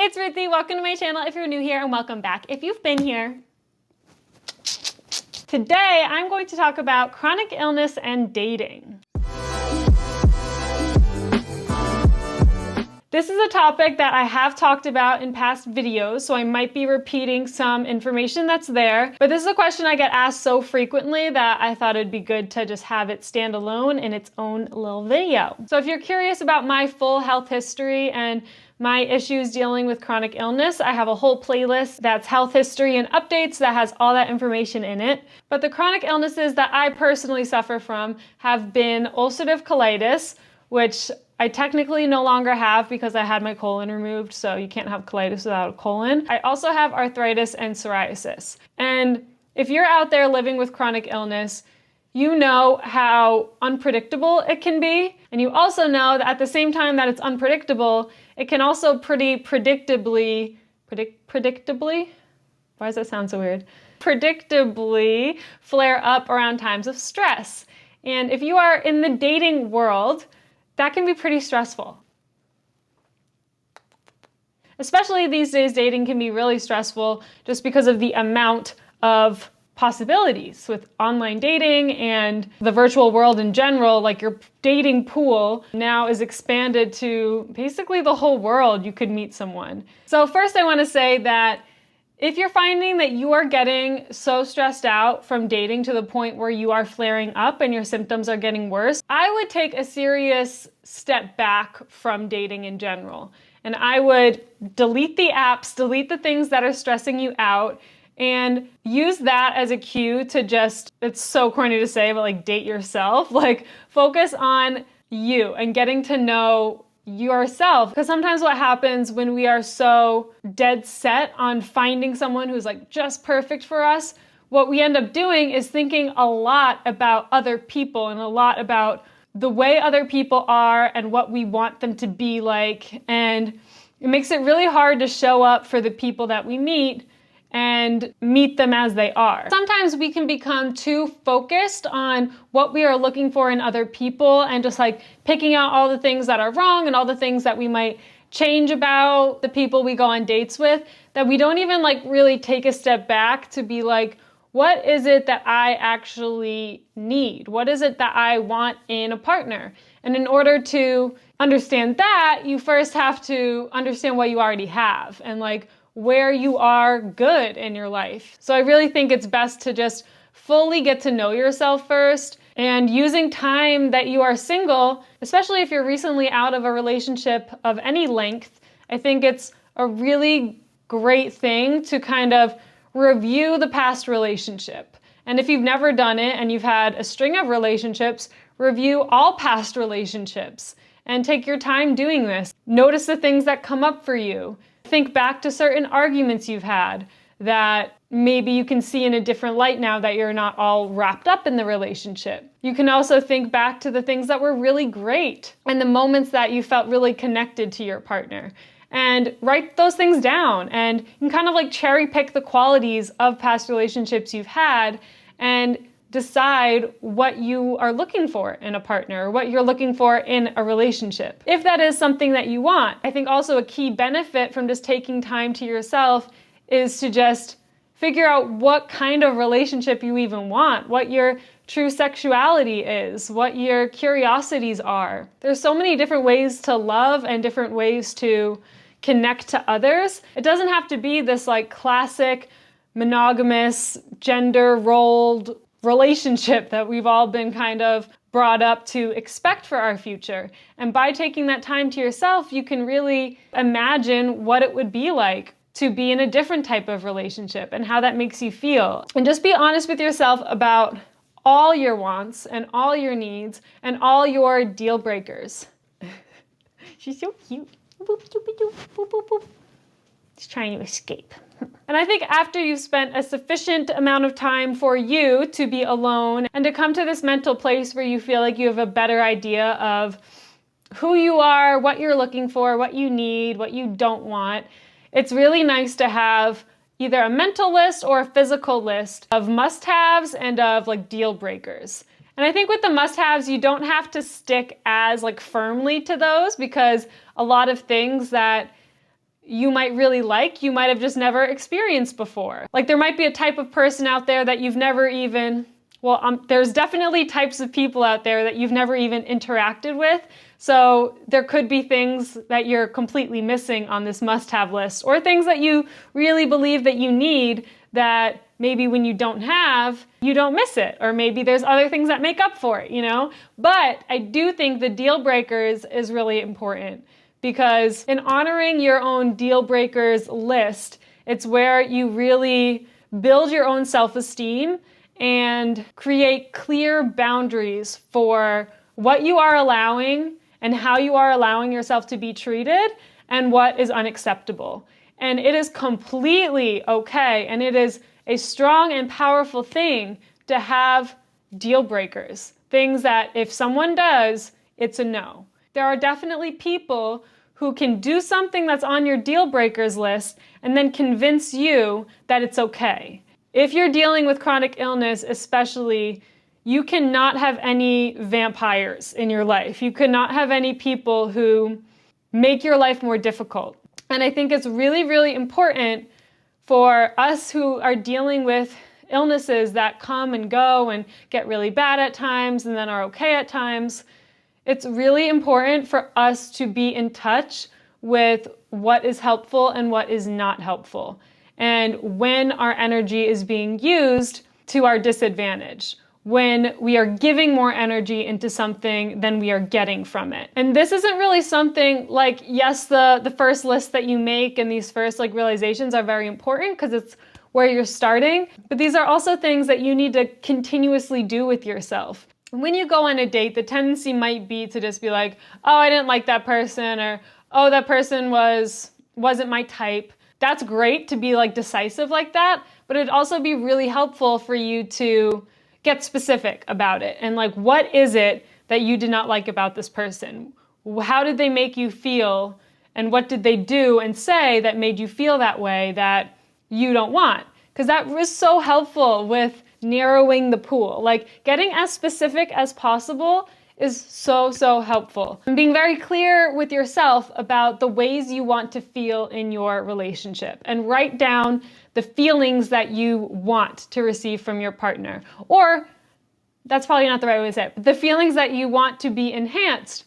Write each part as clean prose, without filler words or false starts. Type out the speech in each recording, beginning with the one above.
it's Ruthie. Welcome to my channel if you're new here, and welcome back if you've been here. Today, I'm going to talk about chronic illness and dating. This is a topic that I have talked about in past videos, so I might be repeating some information that's there, but this is a question I get asked so frequently that I thought it'd be good to just have it stand alone in its own little video. So if you're curious about my full health history and my issues dealing with chronic illness, I have a whole playlist that's health history and updates that has all that information in it. But the chronic illnesses that I personally suffer from have been ulcerative colitis, which I technically no longer have because I had my colon removed, so you can't have colitis without a colon. I also have arthritis and psoriasis. And if you're out there living with chronic illness, you know how unpredictable it can be. And you also know that at the same time that it's unpredictable, it can also pretty predictably, why does that sound so weird? Predictably flare up around times of stress. And if you are in the dating world, that can be pretty stressful. Especially these days, dating can be really stressful just because of the amount of possibilities with online dating and the virtual world in general. Like, your dating pool now is expanded to basically the whole world. You could meet someone. So first I want to say that if you're finding that you are getting so stressed out from dating to the point where you are flaring up and your symptoms are getting worse, I would take a serious step back from dating in general. And I would delete the apps, delete the things that are stressing you out, and use that as a cue to just, it's so corny to say, but like, date yourself. Like, focus on you and getting to know yourself. Because sometimes what happens when we are so dead set on finding someone who's like just perfect for us, what we end up doing is thinking a lot about other people and a lot about the way other people are and what we want them to be like. And it makes it really hard to show up for the people that we meet and meet them as they are. Sometimes we can become too focused on what we are looking for in other people and just like picking out all the things that are wrong and all the things that we might change about the people we go on dates with, that we don't even like really take a step back to be like, what is it that I actually need? What is it that I want in a partner? And in order to understand that, you first have to understand what you already have and like where you are good in your life. So I really think it's best to just fully get to know yourself first, and using time that you are single, especially if you're recently out of a relationship of any length, I think it's a really great thing to kind of review the past relationship. And if you've never done it and you've had a string of relationships, review all past relationships and take your time doing this. Notice the things that come up for you. Think back to certain arguments you've had that maybe you can see in a different light now that you're not all wrapped up in the relationship. You can also think back to the things that were really great and the moments that you felt really connected to your partner, and write those things down. And you can kind of like cherry pick the qualities of past relationships you've had and decide what you are looking for in a partner, or what you're looking for in a relationship, if that is something that you want. I think also a key benefit from just taking time to yourself is to just figure out what kind of relationship you even want, what your true sexuality is, what your curiosities are. There's so many different ways to love and different ways to connect to others. It doesn't have to be this like classic monogamous, gender-rolled relationship that we've all been kind of brought up to expect for our future. And by taking that time to yourself, you can really imagine what it would be like to be in a different type of relationship and how that makes you feel. And just be honest with yourself about all your wants and all your needs and all your deal breakers. She's so cute. Boop, boop, boop, boop, boop, boop. She's trying to escape. And I think after you've spent a sufficient amount of time for you to be alone and to come to this mental place where you feel like you have a better idea of who you are, what you're looking for, what you need, what you don't want, it's really nice to have either a mental list or a physical list of must-haves and of like deal breakers. And I think with the must-haves, you don't have to stick as like firmly to those, because a lot of things that you might really like, you might have just never experienced before. Like there might be a type of person out there that you've never even, there's definitely types of people out there that you've never even interacted with. So there could be things that you're completely missing on this must-have list, or things that you really believe that you need that maybe when you don't have, you don't miss it. Or maybe there's other things that make up for it, you know? But I do think the deal breakers is really important, because in honoring your own deal breakers list, it's where you really build your own self-esteem and create clear boundaries for what you are allowing and how you are allowing yourself to be treated and what is unacceptable. And it is completely okay, and it is a strong and powerful thing to have deal breakers. Things that if someone does, it's a no. There are definitely people who can do something that's on your deal breakers list and then convince you that it's okay. If you're dealing with chronic illness, especially, you cannot have any vampires in your life. You cannot have any people who make your life more difficult. And I think it's really, really important for us who are dealing with illnesses that come and go and get really bad at times and then are okay at times. It's really important for us to be in touch with what is helpful and what is not helpful, and when our energy is being used to our disadvantage, when we are giving more energy into something than we are getting from it. And this isn't really something like, yes, the first list that you make and these first realizations are very important because it's where you're starting, but these are also things that you need to continuously do with yourself. When you go on a date, the tendency might be to just be like, oh, I didn't like that person, or oh, that person wasn't my type. That's great to be decisive like that, but it'd also be really helpful for you to get specific about it. And what is it that you did not like about this person? How did they make you feel? And what did they do and say that made you feel that way that you don't want? Because that was so helpful with narrowing the pool. Getting as specific as possible is so, so helpful. And being very clear with yourself about the ways you want to feel in your relationship, and write down the feelings that you want to receive from your partner. Or, that's probably not the right way to say it, but the feelings that you want to be enhanced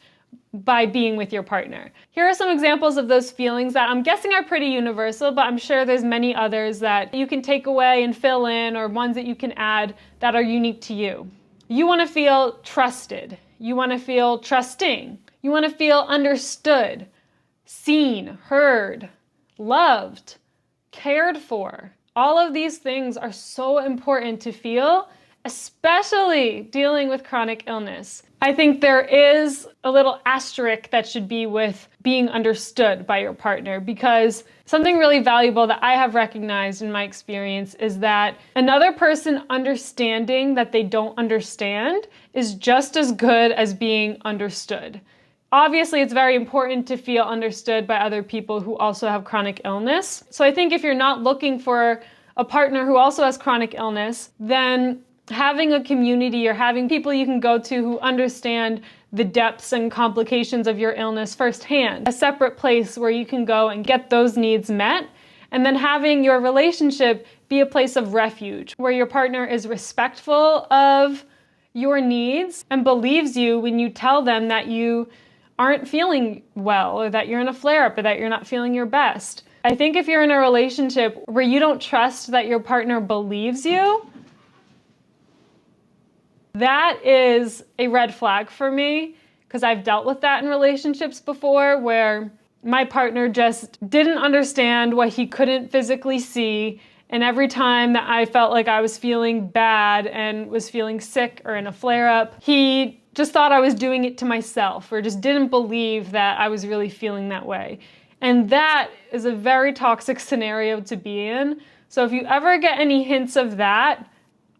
by being with your partner. Here are some examples of those feelings that I'm guessing are pretty universal, but I'm sure there's many others that you can take away and fill in, or ones that you can add that are unique to you. You want to feel trusted. You want to feel trusting. You want to feel understood, seen, heard, loved, cared for. All of these things are so important to feel, especially dealing with chronic illness. I think there is a little asterisk that should be with being understood by your partner, because something really valuable that I have recognized in my experience is that another person understanding that they don't understand is just as good as being understood. Obviously, it's very important to feel understood by other people who also have chronic illness. So I think if you're not looking for a partner who also has chronic illness, then having a community or having people you can go to who understand the depths and complications of your illness firsthand, a separate place where you can go and get those needs met, and then having your relationship be a place of refuge where your partner is respectful of your needs and believes you when you tell them that you aren't feeling well, or that you're in a flare-up, or that you're not feeling your best. I think if you're in a relationship where you don't trust that your partner believes you, that is a red flag for me, because I've dealt with that in relationships before where my partner just didn't understand what he couldn't physically see, and every time that I felt like I was feeling bad and was feeling sick or in a flare-up, he just thought I was doing it to myself, or just didn't believe that I was really feeling that way. And that is a very toxic scenario to be in. So if you ever get any hints of that,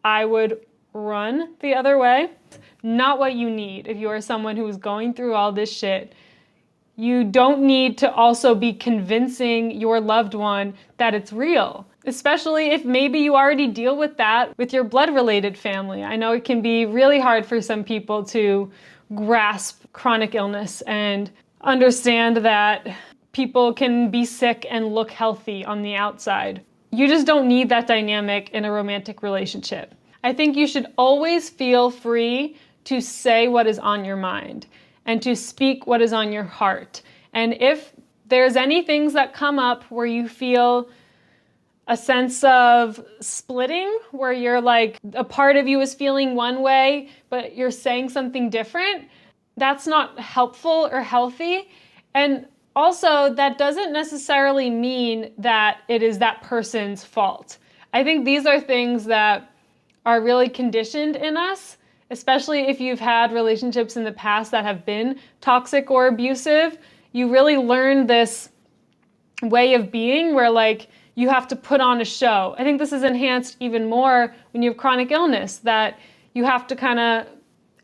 I would run the other way. Not what you need if you are someone who is going through all this shit. You don't need to also be convincing your loved one that it's real, especially if maybe you already deal with that with your blood-related family. I know it can be really hard for some people to grasp chronic illness and understand that people can be sick and look healthy on the outside. You just don't need that dynamic in a romantic relationship. I think you should always feel free to say what is on your mind and to speak what is on your heart. And if there's any things that come up where you feel a sense of splitting, where you're like, a part of you is feeling one way, but you're saying something different, that's not helpful or healthy. And also, that doesn't necessarily mean that it is that person's fault. I think these are things that are really conditioned in us, especially if you've had relationships in the past that have been toxic or abusive. You really learn this way of being where like you have to put on a show. I think this is enhanced even more when you have chronic illness, that you have to kind of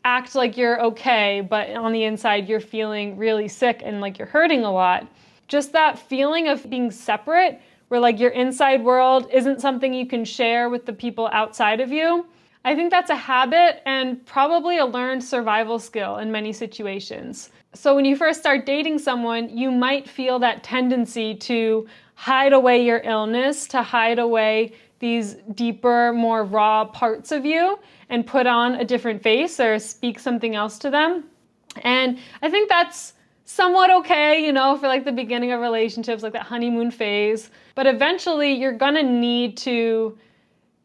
act like you're okay, but on the inside you're feeling really sick and like you're hurting a lot. Just that feeling of being separate, where like your inside world isn't something you can share with the people outside of you. I think that's a habit and probably a learned survival skill in many situations. So when you first start dating someone, you might feel that tendency to hide away your illness, to hide away these deeper, more raw parts of you and put on a different face or speak something else to them. And I think that's somewhat okay, you know, for like the beginning of relationships, like that honeymoon phase. But eventually you're gonna need to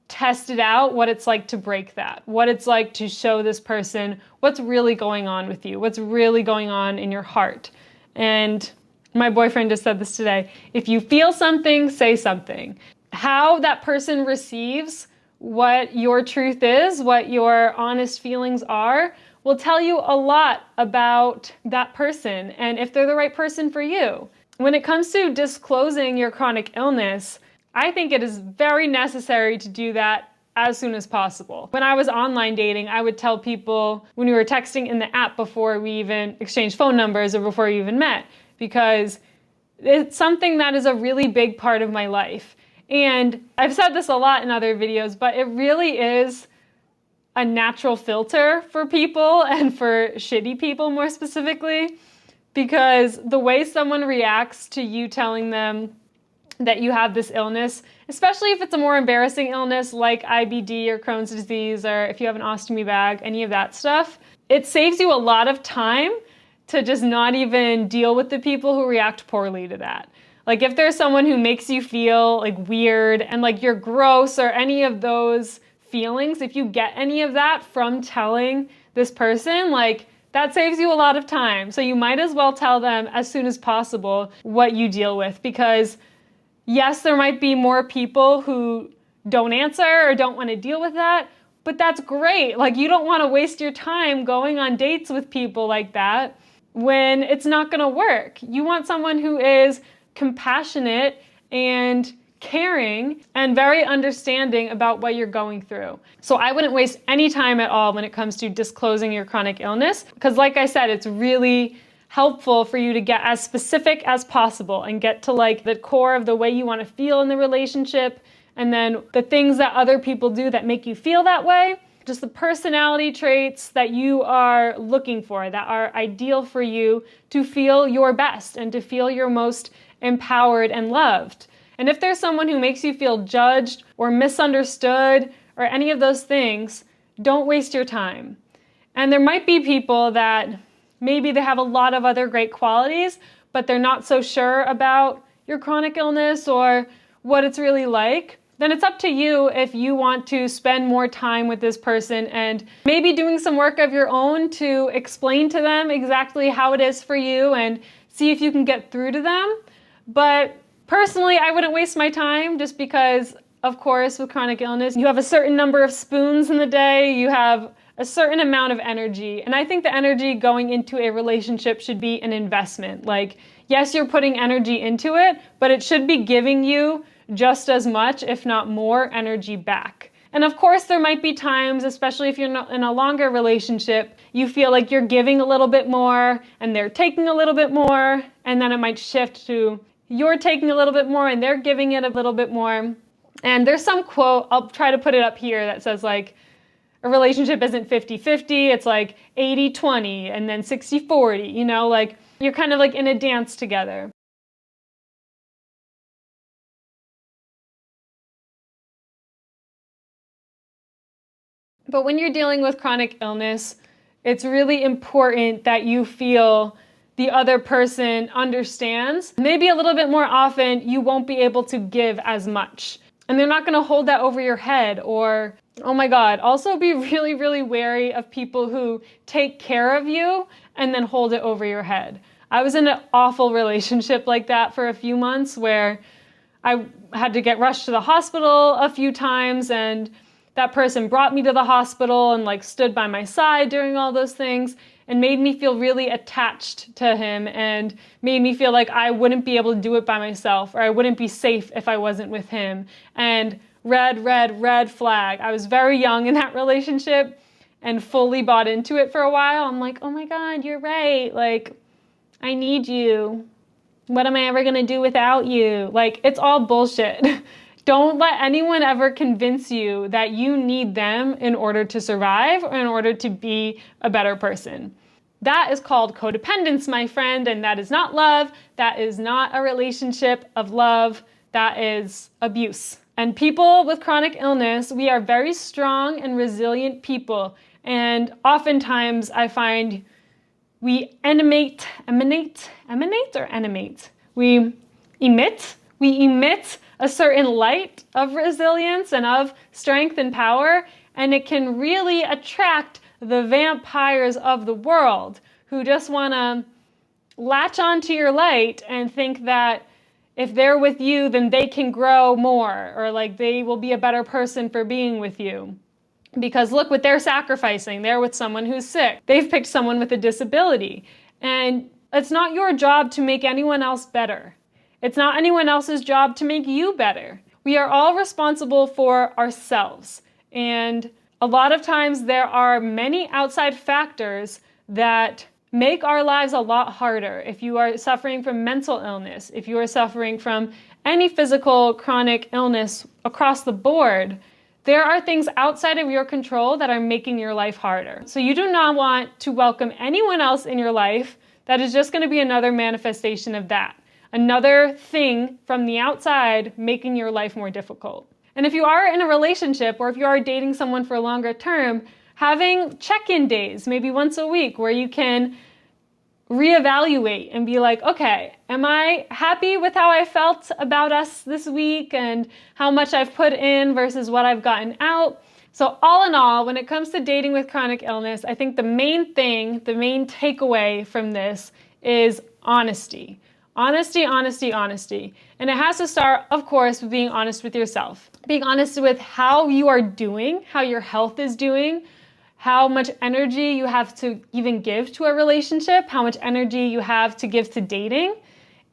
test it out, what it's like to break that, what it's like to show this person what's really going on with you, what's really going on in your heart. And my boyfriend just said this today: if you feel something, say something. How that person receives what your truth is, what your honest feelings are, will tell you a lot about that person and if they're the right person for you. When it comes to disclosing your chronic illness, I think it is very necessary to do that as soon as possible. When I was online dating, I would tell people when we were texting in the app before we even exchanged phone numbers or before we even met, because it's something that is a really big part of my life. And I've said this a lot in other videos, but it really is a natural filter for people and for shitty people more specifically, because the way someone reacts to you telling them that you have this illness, especially if it's a more embarrassing illness like IBD or Crohn's disease, or if you have an ostomy bag, any of that stuff, it saves you a lot of time to just not even deal with the people who react poorly to that. Like if there's someone who makes you feel like weird and like you're gross or any of those feelings, if you get any of that from telling this person, like that saves you a lot of time. So you might as well tell them as soon as possible what you deal with, because yes, there might be more people who don't answer or don't want to deal with that, but that's great. Like you don't want to waste your time going on dates with people like that when it's not going to work. You want someone who is compassionate and caring and very understanding about what you're going through. So I wouldn't waste any time at all when it comes to disclosing your chronic illness, because like I said, it's really helpful for you to get as specific as possible and get to like the core of the way you want to feel in the relationship, and then the things that other people do that make you feel that way, just the personality traits that you are looking for, that are ideal for you to feel your best and to feel your most empowered and loved. And if there's someone who makes you feel judged or misunderstood or any of those things, don't waste your time. And there might be people that maybe they have a lot of other great qualities, but they're not so sure about your chronic illness or what it's really like. Then it's up to you if you want to spend more time with this person and maybe doing some work of your own to explain to them exactly how it is for you and see if you can get through to them. But personally, I wouldn't waste my time, just because, of course, with chronic illness, you have a certain number of spoons in the day, you have a certain amount of energy. And I think the energy going into a relationship should be an investment. Like, yes, you're putting energy into it, but it should be giving you just as much, if not more, energy back. And of course, there might be times, especially if you're not in a longer relationship, you feel like you're giving a little bit more and they're taking a little bit more, and then it might shift to you're taking a little bit more and they're giving it a little bit more. And there's some quote, I'll try to put it up here, that says like, a relationship isn't 50-50, it's like 80-20 and then 60-40, you know, like you're kind of like in a dance together. But when you're dealing with chronic illness, it's really important that you feel the other person understands. Maybe a little bit more often, you won't be able to give as much. And they're not gonna hold that over your head or, oh my God. Also be really, really wary of people who take care of you and then hold it over your head. I was in an awful relationship like that for a few months where I had to get rushed to the hospital a few times, and that person brought me to the hospital and like stood by my side during all those things and made me feel really attached to him and made me feel like I wouldn't be able to do it by myself or I wouldn't be safe if I wasn't with him. And red flag. I was very young in that relationship and fully bought into it for a while. I'm like, oh my God, you're right. Like, I need you. What am I ever gonna do without you? Like, it's all bullshit. Don't let anyone ever convince you that you need them in order to survive or in order to be a better person. That is called codependence, my friend, and that is not love. That is not a relationship of love. That is abuse. And people with chronic illness, we are very strong and resilient people. And oftentimes I find we emanate. We emit a certain light of resilience and of strength and power, and it can really attract the vampires of the world who just want to latch onto your light and think that if they're with you, then they can grow more, or like they will be a better person for being with you. Because look what they're sacrificing. They're with someone who's sick. They've picked someone with a disability. And it's not your job to make anyone else better. It's not anyone else's job to make you better. We are all responsible for ourselves. And a lot of times there are many outside factors that make our lives a lot harder. If you are suffering from mental illness, if you are suffering from any physical chronic illness across the board, there are things outside of your control that are making your life harder. So you do not want to welcome anyone else in your life that is just going to be another manifestation of that. Another thing from the outside making your life more difficult. And if you are in a relationship or if you are dating someone for a longer term, having check-in days, maybe once a week, where you can reevaluate and be like, okay, am I happy with how I felt about us this week and how much I've put in versus what I've gotten out? So all in all, when it comes to dating with chronic illness, I think the main thing, the main takeaway from this is honesty. Honesty. And it has to start, of course, with being honest with yourself. Being honest with how you are doing, how your health is doing, how much energy you have to even give to a relationship, how much energy you have to give to dating.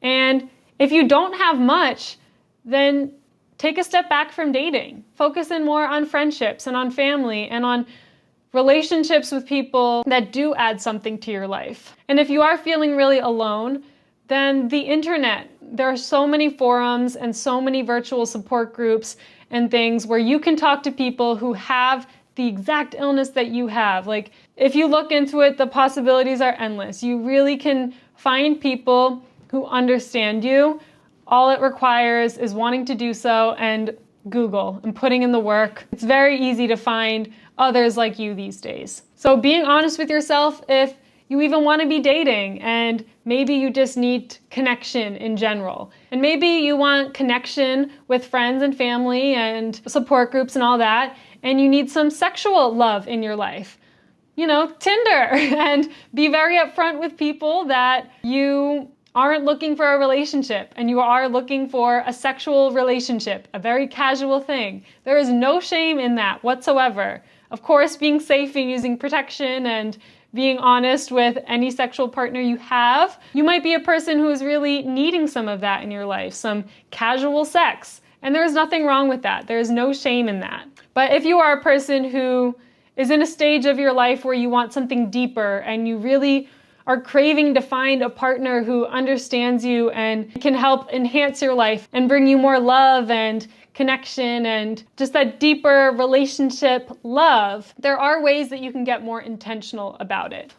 And if you don't have much, then take a step back from dating. Focus in more on friendships and on family and on relationships with people that do add something to your life. And if you are feeling really alone, then the internet. There are so many forums and so many virtual support groups and things where you can talk to people who have the exact illness that you have. Like, if you look into it, the possibilities are endless. You really can find people who understand you. All it requires is wanting to do so and Google and putting in the work. It's very easy to find others like you these days. So being honest with yourself if you even want to be dating, and maybe you just need connection in general. And maybe you want connection with friends and family and support groups and all that, and you need some sexual love in your life. You know, Tinder, and be very upfront with people that you aren't looking for a relationship and you are looking for a sexual relationship, a very casual thing. There is no shame in that whatsoever. Of course, being safe and using protection and being honest with any sexual partner you have. You might be a person who is really needing some of that in your life, some casual sex. And there's nothing wrong with that. There's no shame in that. But if you are a person who is in a stage of your life where you want something deeper and you really are craving to find a partner who understands you and can help enhance your life and bring you more love and connection and just that deeper relationship love, there are ways that you can get more intentional about it.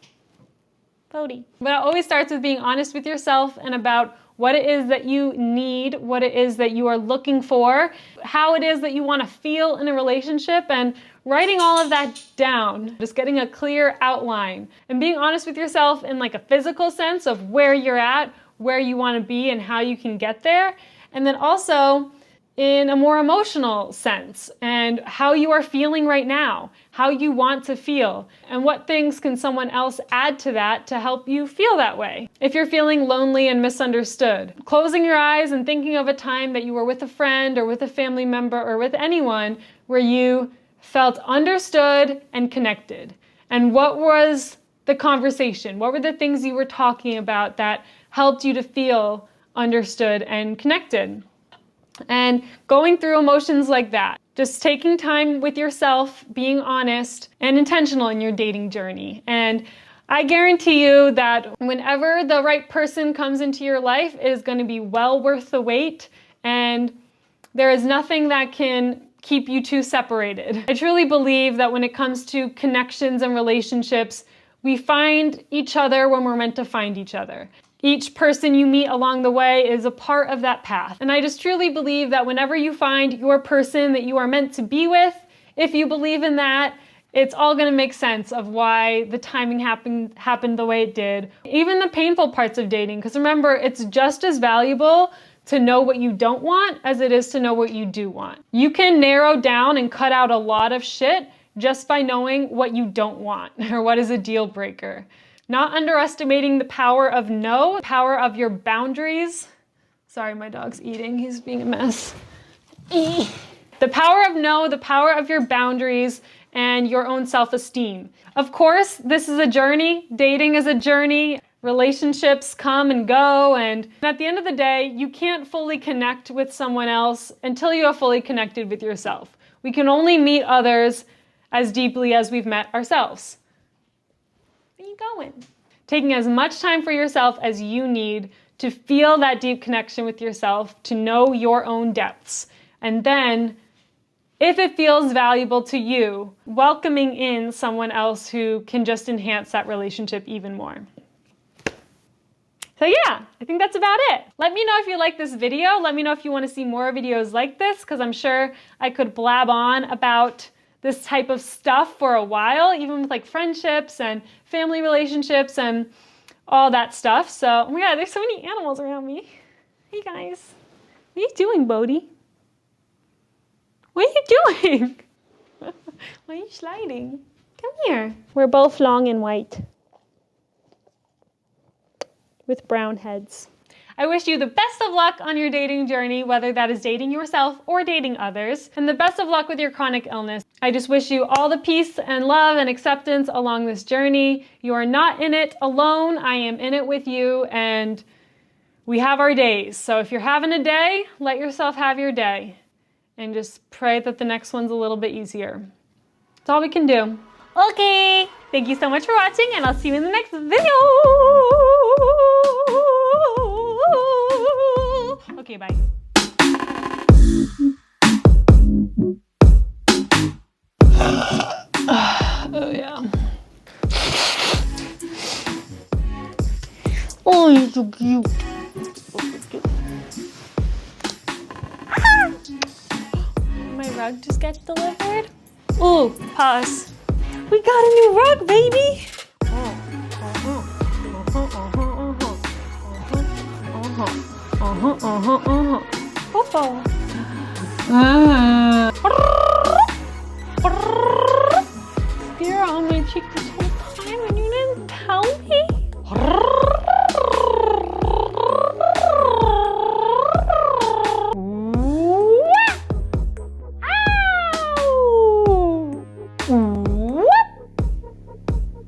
Bodhi. But it always starts with being honest with yourself and about what it is that you need, what it is that you are looking for, how it is that you want to feel in a relationship, and writing all of that down. Just getting a clear outline and being honest with yourself in like a physical sense of where you're at, where you want to be, and how you can get there. And then also in a more emotional sense and how you are feeling right now, how you want to feel, and what things can someone else add to that to help you feel that way. If you're feeling lonely and misunderstood, closing your eyes and thinking of a time that you were with a friend or with a family member or with anyone where you felt understood and connected. And what was the conversation? What were the things you were talking about that helped you to feel understood and connected? And going through emotions like that, just taking time with yourself, being honest and intentional in your dating journey. And I guarantee you that whenever the right person comes into your life, it is going to be well worth the wait, and there is nothing that can keep you two separated. I truly believe that when it comes to connections and relationships, we find each other when we're meant to find each other. Each person you meet along the way is a part of that path. And I just truly believe that whenever you find your person that you are meant to be with, if you believe in that, it's all gonna make sense of why the timing happened the way it did. Even the painful parts of dating, because remember, it's just as valuable to know what you don't want as it is to know what you do want. You can narrow down and cut out a lot of shit just by knowing what you don't want or what is a deal breaker. Not underestimating the power of no, the power of your boundaries. Sorry, my dog's eating. He's being a mess. The power of no, the power of your boundaries, and your own self-esteem. Of course, this is a journey. Dating is a journey. Relationships come and go. And at the end of the day, you can't fully connect with someone else until you have fully connected with yourself. We can only meet others as deeply as we've met ourselves. Where you going? Taking as much time for yourself as you need to feel that deep connection with yourself, to know your own depths. And then, if it feels valuable to you, welcoming in someone else who can just enhance that relationship even more. So yeah, I think that's about it. Let me know if you like this video. Let me know if you want to see more videos like this, because I'm sure I could blab on about this type of stuff for a while, even with like friendships and family relationships and all that stuff. So, oh my God, there's so many animals around me. Hey guys, what are you doing, Bodhi? What are you doing? Why are you sliding? Come here. We're both long and white with brown heads. I wish you the best of luck on your dating journey, whether that is dating yourself or dating others, and the best of luck with your chronic illness. I just wish you all the peace and love and acceptance along this journey. You are not in it alone. I am in it with you, and we have our days. So if you're having a day, let yourself have your day, and just pray that the next one's a little bit easier. That's all we can do. Okay, thank you so much for watching, and I'll see you in the next video. Okay, bye. Oh, yeah. Oh, you're so cute. My rug just got delivered. Ooh, pause. We got a new rug, baby. Football. You're on my cheek this whole time and you didn't tell me?